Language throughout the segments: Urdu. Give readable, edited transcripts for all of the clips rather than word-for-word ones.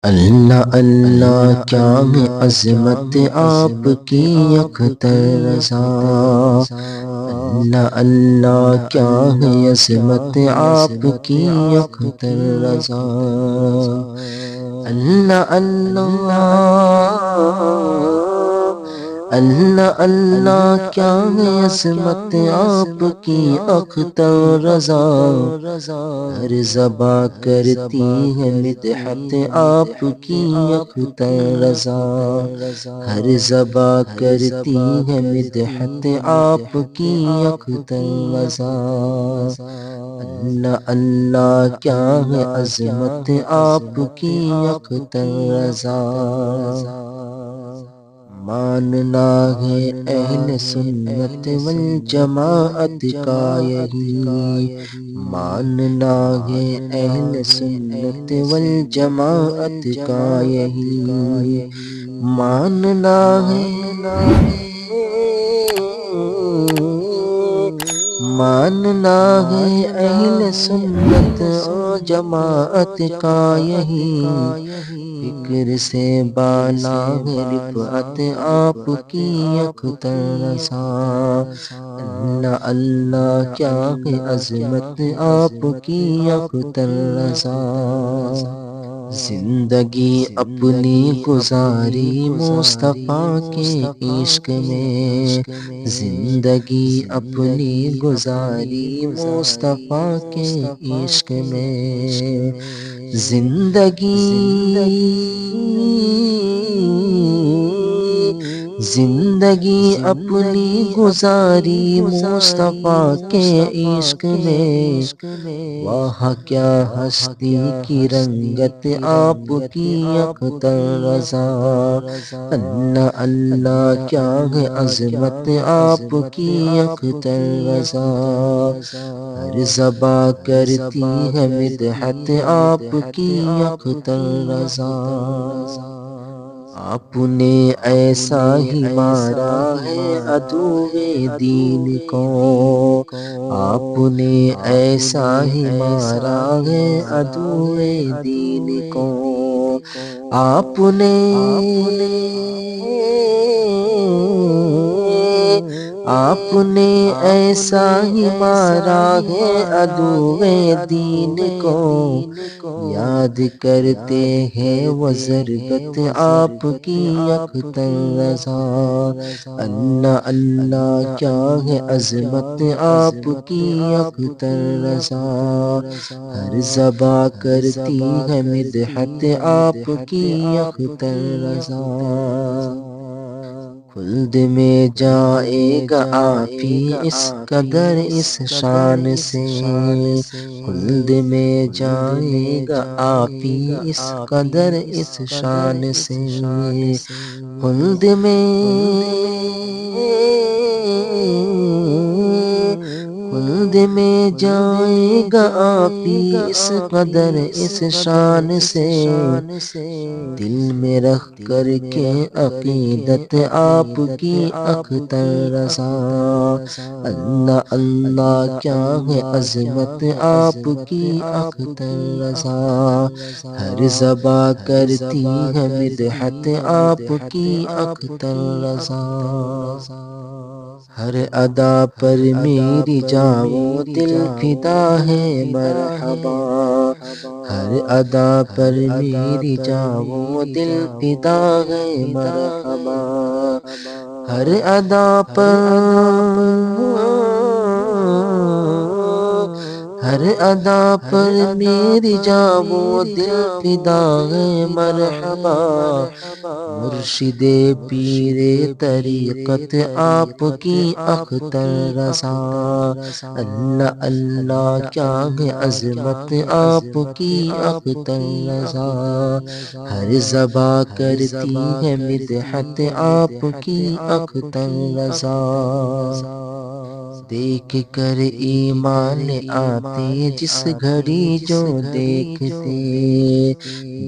اللہ اللہ کیا ہے عظمت آپ کی اختر رضا، اللہ اللہ کیا ہے عظمت آپ کی اختر رضا، اللہ اللہ اللہ اللہ کیا ہے عظمت آپ کی اختر رضا، ہر زباں کرتی ہے مدحت آپ کی اختر رضا، ہر زباں کرتی ہے مدحت آپ کی اختر رضا، اللہ اللہ کیا ہے عظمت آپ کی اختر رضا، ماننا ہے اہل سنت والجماعت کا یہی، ماننا ہے اہل سنت والجماعت کا یہی، ماننا ہے ماننا ہے اہل سنت و جماعت کا یہی، فکر سے بالا ہے رفعت آپ کی اختر رضا، اللہ اللہ کیا ہے عظمت آپ کی اختر رضا، زندگی اپنی گزاری مصطفیٰ کے عشق میں، زندگی اپنی گزاری مصطفیٰ کے عشق میں، زندگی اپنی گزاری مصطفیٰ کے عشق میں، واہ کیا ہستی کی رنگت آپ کی اختر رضا، اللہ اللہ کیا ہے عظمت آپ کی اختر رضا، ہر زباں کرتی ہے مدحت آپ کی اختر رضا، آپ نے ایسا ہی مارا ہے عدوِ دین کو، آپ نے ایسا ہی مارا ہے عدوِ دین کو، آپ نے ایسا ہی مارا ہے عدوِ دین کو، یاد کرتے ہیں وہ ضربت آپ کی اختر رضا، اللہ اللہ کیا ہے عظمت آپ کی اختر رضا، ہر زباں کرتی ہے مدحت آپ کی اختر رضا، خلد میں جائے گا آپ ہی اس قدر اس شان سے، خلد میں جائے گا آپ ہی اس قدر اس شان سے، خلد میں جائے گا آپ ہی اس قدر اس شان سے، دل میں رکھ کر کے عقیدت آپ کی اختر رضا، اللہ اللہ کیا ہے عظمت آپ کی اختر رضا، ہر زباں کرتی ہے مدحت آپ کی اختر رضا، ہر ادا پر میری جاں و دل فدا ہے مرحبا، ہر ادا پر میری جاں و دل فدا ہے مرحبا، ہر ادا پر ہر ادا پر میری جاں و دل فدا ہے مرحبا، مرشد پیر طریقت آپ کی اختر رضا، اللہ اللہ کیا ہے عظمت آپ کی اختر رضا، ہر زباں کرتی ہے مدحت آپ کی اختر رضا، دیکھ کر ایمان آتے جس گھڑی جو دیکھتے،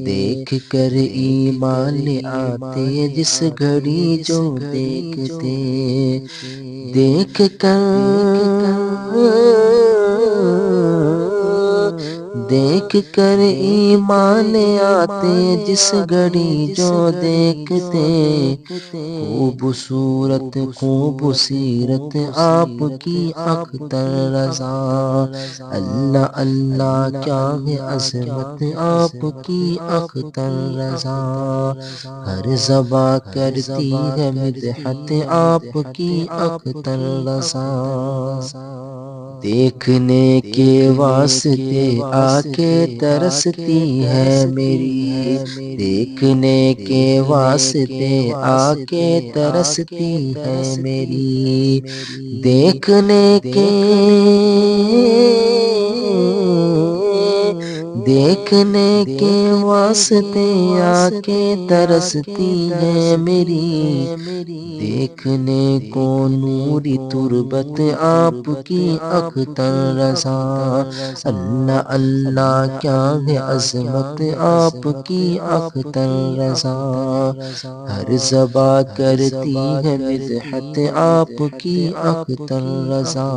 دیکھ کر ایمان آتے جس گھڑی جو دیکھتے، دیکھ کر دیکھ کر ایمان آتے جس گھڑی جو دیکھتے، خوبصورت خوب سیرت آپ کی اختر رضا، اللہ اللہ کیا ہے عظمت آپ کی اختر رضا، ہر زباں کرتی ہے مدحت آپ کی اختر رضا، دیکھنے کے واسطے آنکھیں ترستی ہے میری، دیکھنے کے واسطے آنکھیں ترستی ہے میری، دیکھنے کے واسطے آنکھیں ترستی ہے میری، دیکھنے کو نوری تربت آپ کی اختر رضا، اللہ اللہ کیا ہے عظمت آپ کی اختر رضا، ہر زباں کرتی ہے مدحت آپ کی اختر رضا۔